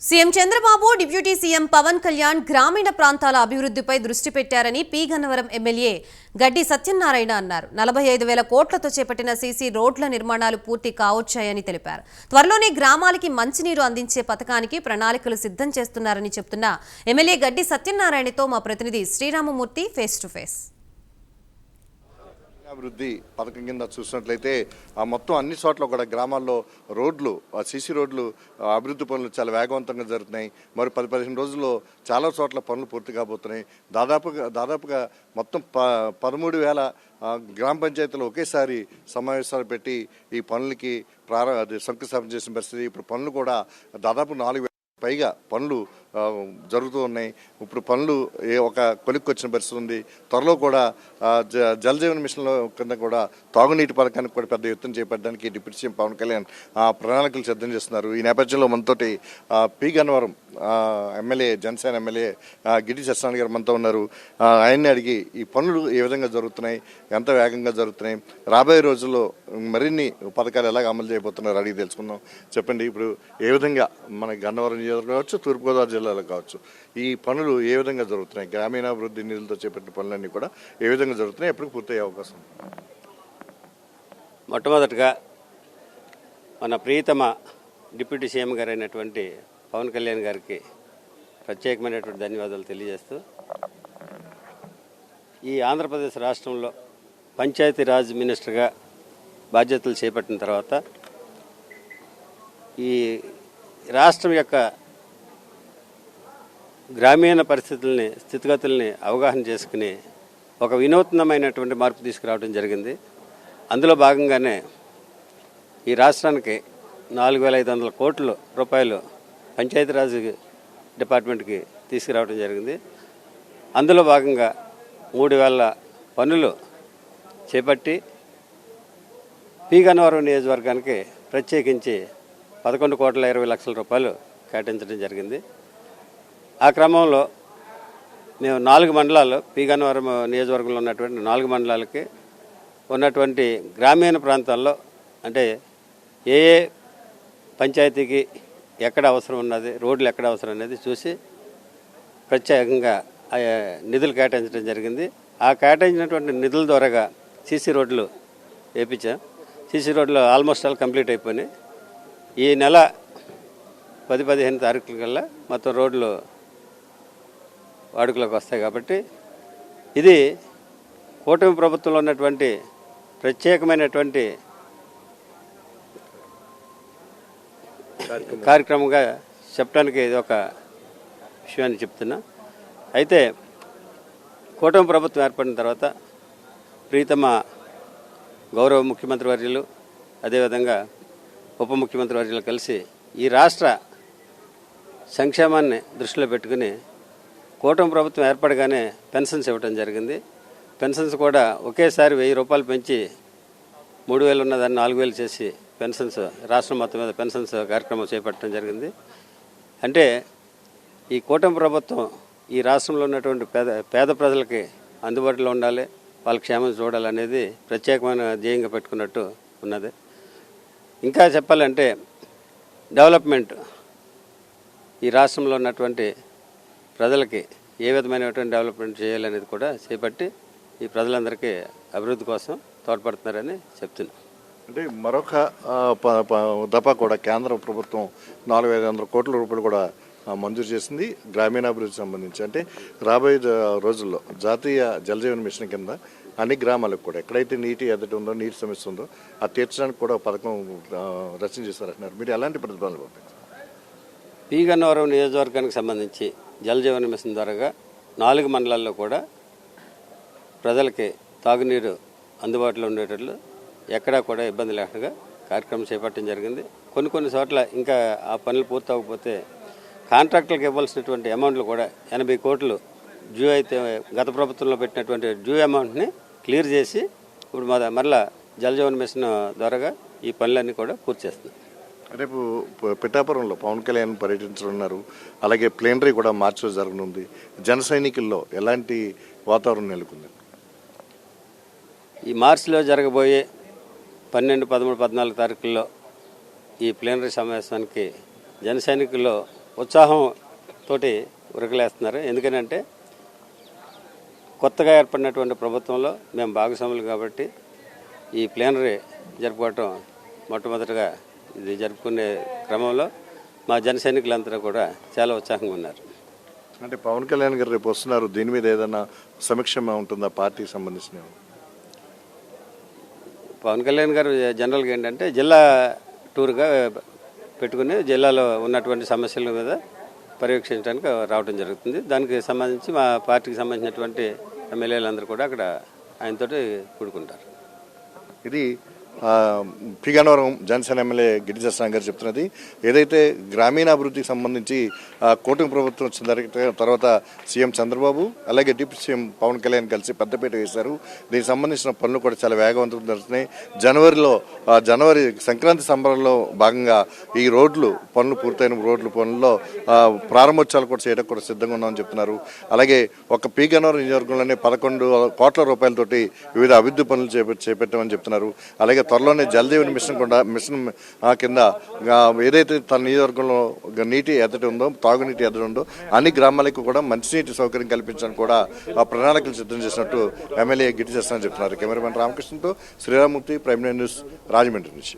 CM Chandrababu deputy CM Pawan Kalyan గ్రామీణ ప్రాంతాల అభివృద్ధిపై దృష్టి పెట్టారని పి గన్నవరం ఎమ్మెల్యే గడ్డి సత్యనారాయణ అన్నారు. 45,000 కోట్లతో చేపట్టిన సీసీ రోడ్ల నిర్మాణాలు పూర్తి కావచ్చాయని తెలిపారు. త్వరలోనే గ్రామాలకి మంచినీరు అందించే పథకానికి ప్రణాళికలు సిద్ధం చేస్తున్నారని చెప్తున్న ఎమ్మెల్యే గడ్డి సత్యనారాయణతో మా ప్రతినిధి శ్రీరామమూర్తి ఫేస్ టు ఫేస్. అభివృద్ధి పథకం కింద చూసినట్లయితే ఆ మొత్తం అన్ని చోట్ల కూడా గ్రామాల్లో రోడ్లు సీసీ రోడ్లు అభివృద్ధి పనులు చాలా వేగవంతంగా జరుగుతున్నాయి. మరి 10-15 రోజుల్లో చాలా చోట్ల పనులు పూర్తి కాబోతున్నాయి. దాదాపుగా మొత్తం 13,000 గ్రామ పంచాయతీలు ఒకేసారి సమావేశాలు పెట్టి ఈ పనులకి శంకుస్థాపన చేసిన పరిస్థితి. ఇప్పుడు పనులు కూడా దాదాపు 4,000 పైగా పనులు జరుగుతూ ఉన్నాయి. ఇప్పుడు పనులు ఒక కొలిక్కి వచ్చిన పరిస్థితి ఉంది. త్వరలో కూడా జల్ జీవన్ మిషన్లో కింద కూడా తాగునీటి పథకానికి కూడా పెద్ద ఎత్తున చేపట్టడానికి డిప్యూటీ సీఎం పవన్ కళ్యాణ్ ప్రణాళికలు సిద్ధం చేస్తున్నారు. ఈ నేపథ్యంలో మనతోటి P Gannavaram MLA Janasena MLA Giddi Satyanarayana గారు మనతో ఉన్నారు. ఆయన్ని అడిగి ఈ పనులు ఏ విధంగా జరుగుతున్నాయి, ఎంత వేగంగా జరుగుతున్నాయి, రాబోయే రోజుల్లో మరిన్ని పథకాలు ఎలాగ అమలు చేయబోతున్నారు అడిగి తెలుసుకుందాం. చెప్పండి, ఇప్పుడు ఏ విధంగా మన గన్నవరం నియోజకవర్గం కావచ్చు, తూర్పుగోదావరి జిల్లాలో కావచ్చు, ఈ పనులు ఏ విధంగా జరుగుతున్నాయి, గ్రామీణాభివృద్ధి నిధులతో చేపట్టిన పనులన్నీ కూడా ఏ విధంగా జరుగుతున్నాయి, ఎప్పటికి పూర్తయ్యే అవకాశం? మొట్టమొదటిగా మన ప్రియతమ డిప్యూటీ సీఎం గారు అయినటువంటి పవన్ కళ్యాణ్ గారికి ప్రత్యేకమైనటువంటి ధన్యవాదాలు తెలియజేస్తూ, ఈ ఆంధ్రప్రదేశ్ రాష్ట్రంలో పంచాయతీరాజ్ మినిస్టర్గా బాధ్యతలు చేపట్టిన తర్వాత ఈ రాష్ట్రం యొక్క గ్రామీణ పరిస్థితుల్ని, స్థితిగతుల్ని అవగాహన చేసుకుని ఒక వినూత్నమైనటువంటి మార్పు తీసుకురావడం జరిగింది. అందులో భాగంగానే ఈ రాష్ట్రానికి 4,500 కోట్ల రూపాయలు పంచాయతీరాజ్ డిపార్ట్మెంట్కి తీసుకురావడం జరిగింది. అందులో భాగంగా 3,000 పనులు చేపట్టి పి గన్నవరం నియోజకవర్గానికి ప్రత్యేకించి 11,20,00,000 రూపాయలు కేటాయించడం జరిగింది. ఆ క్రమంలో మేము 4 మండలాలు, పి గన్నవరం నియోజకవర్గంలో ఉన్నటువంటి 4 మండలాలకి ఉన్నటువంటి గ్రామీణ ప్రాంతాల్లో అంటే ఏ పంచాయతీకి ఎక్కడ అవసరం ఉన్నది, రోడ్లు ఎక్కడ అవసరం అనేది చూసి ప్రత్యేకంగా నిధులు కేటాయించడం జరిగింది. ఆ కేటాయించినటువంటి నిధుల ద్వారాగా సీసీ రోడ్లు వేయించాం. సీసీ రోడ్లు ఆల్మోస్ట్ ఆల్ కంప్లీట్ అయిపోయినాయి. ఈ నెల 10-15 తారీఖుల కల్లా మొత్తం రోడ్లు వాడుకలోకి వస్తాయి. కాబట్టి ఇది కూటమి ప్రభుత్వంలో ఉన్నటువంటి ప్రత్యేకమైనటువంటి కార్యక్రమంగా చెప్పడానికి ఇది ఒక విషయాన్ని చెప్తున్నా. అయితే కూటమి ప్రభుత్వం ఏర్పడిన తర్వాత ప్రీతమ గౌరవ ముఖ్యమంత్రి వర్యులు, అదేవిధంగా ఉప ముఖ్యమంత్రి వర్యులు కలిసి ఈ రాష్ట్ర సంక్షేమాన్ని దృష్టిలో పెట్టుకుని కూటమి ప్రభుత్వం ఏర్పడగానే పెన్షన్స్ ఇవ్వడం జరిగింది. పెన్షన్స్ కూడా ఒకేసారి 1,000 రూపాయలు పెంచి 3,000 ఉన్నదాన్ని 4,000 చేసి పెన్షన్స్ రాష్ట్రం మొత్తం మీద పెన్షన్స్ కార్యక్రమం చేపట్టడం జరిగింది. అంటే ఈ కూటమి ప్రభుత్వం ఈ రాష్ట్రంలో ఉన్నటువంటి పేద ప్రజలకి అందుబాటులో ఉండాలి, వాళ్ళ క్షేమం చూడాలనేది ప్రత్యేకమైన ధ్యేయంగా పెట్టుకున్నట్టు ఉన్నది. ఇంకా చెప్పాలంటే డెవలప్మెంట్ ఈ రాష్ట్రంలో ఉన్నటువంటి ప్రజలకి ఏ విధమైనటువంటి డెవలప్మెంట్ చేయాలనేది కూడా చేపట్టి ఈ ప్రజలందరికీ అభివృద్ధి కోసం తోడ్పడుతున్నారని చెప్తున్నాను. అంటే మరొక దఫా కూడా కేంద్ర ప్రభుత్వం 4,500 కోట్ల రూపాయలు కూడా మంజూరు చేసింది గ్రామీణాభివృద్ధికి సంబంధించి. అంటే రాబోయే రోజుల్లో జాతీయ జల్ జీవన్ మిషన్ కింద అన్ని గ్రామాలకు కూడా ఎక్కడైతే నీటి ఎద్దడి ఉందో, నీటి సమస్య ఉందో అది తీర్చడానికి కూడా పథకం రచన చేస్తారంటున్నారు. మీరు ఎలాంటి ప్రతిపాదనలు పంపించారు? పి గన్నవరం నియోజకవర్గానికి సంబంధించి జల్ జీవన్ మిషన్ ద్వారాగా 4 మండలాల్లో కూడా ప్రజలకి తాగునీరు అందుబాటులో ఉండేటట్లు ఎక్కడా కూడా ఇబ్బంది లేకుండా కార్యక్రమం చేపట్టడం జరిగింది. కొన్ని చోట్ల ఇంకా ఆ పనులు పూర్తి అవ్వకపోతే కాంట్రాక్టులకు ఇవ్వాల్సినటువంటి అమౌంట్లు కూడా 80 కోట్లు డ్యూ అయితే గత ప్రభుత్వంలో పెట్టినటువంటి డ్యూ అమౌంట్ని క్లియర్ చేసి ఇప్పుడు మరలా జల్ జీవన్ మిషన్ ద్వారాగా ఈ పనులన్నీ కూడా పూర్తి చేస్తున్నాం. రేపు పిఠాపురంలో పవన్ కళ్యాణ్ పర్యటించనున్నారు. అలాగే ప్లేనరీ కూడా మార్చిలో జరగనుంది. జన సైనికుల్లో ఎలాంటి వాతావరణం నెలకొంది? ఈ మార్చిలో జరగబోయే 12, 13, 14 తారీఖుల్లో ఈ ప్లేనరీ సమావేశానికి జన సైనికుల్లో ఉత్సాహంతో ఉరకలేస్తున్నారు. ఎందుకనంటే కొత్తగా ఏర్పడినటువంటి ప్రభుత్వంలో మేము భాగస్వాములు కాబట్టి ఈ ప్లేనరీ జరుపుకోవటం మొట్టమొదటిగా ఇది జరుపుకునే క్రమంలో మా జన సైనికులందరూ కూడా చాలా ఉత్సాహంగా ఉన్నారు. అంటే పవన్ కళ్యాణ్ గారు రేపు వస్తున్నారు, దీని మీద ఏదైనా సమీక్ష ఉంటుందా పార్టీకి సంబంధించిన? పవన్ కళ్యాణ్ గారు జనరల్గా ఏంటంటే జిల్లా టూర్గా పెట్టుకుని జిల్లాలో ఉన్నటువంటి సమస్యల మీద పర్యవేక్షించడానికి రావడం జరుగుతుంది. దానికి సంబంధించి మా పార్టీకి సంబంధించినటువంటి ఎమ్మెల్యేలందరూ కూడా అక్కడ ఆయనతోటి కూడుకుంటారు. ఇది పి గన్నవరం జనసేన ఎమ్మెల్యే గిడ్డి సత్యనారాయణ గారు చెప్తున్నది. ఏదైతే గ్రామీణాభివృద్ధికి సంబంధించి కూటమి ప్రభుత్వం వచ్చిన తర్వాత సీఎం చంద్రబాబు అలాగే డిప్యూటీ సీఎం పవన్ కళ్యాణ్ కలిసి పెద్దపీట వేశారు. దీనికి సంబంధించిన పనులు కూడా చాలా వేగవంతంగా జరుగుతున్నాయి. జనవరి సంక్రాంతి సంబరంలో భాగంగా ఈ రోడ్లు పనులు పూర్తయిన రోడ్ల పనుల్లో ప్రారంభోత్సవాలు కూడా చేయడానికి కూడా సిద్ధంగా ఉన్నామని చెప్తున్నారు. అలాగే ఒక పి గన్నవరం నియోజకవర్గంలోనే 11 కోట్ల రూపాయలతోటి వివిధ అభివృద్ధి పనులు చేపట్టామని చెప్తున్నారు. అలాగే త్వరలోనే జలజీవన్ మిషన్ కింద ఏదైతే తన నియోజకవర్గంలో నీటి ఎద్దడి ఉందో, తాగునీటి ఎద్దడి ఉందో అన్ని గ్రామాలకు కూడా మంచినీటి సౌకర్యం కల్పించడానికి కూడా ప్రణాళికలు సిద్ధం చేసినట్టు ఎమ్మెల్యే గిడ్డి సత్యనారాయణ చెప్తున్నారు. కెమెరామెన్ రామకృష్ణతో శ్రీరామూర్తి, ప్రైమ్ న్యూస్, రాజమండ్రి నుంచి.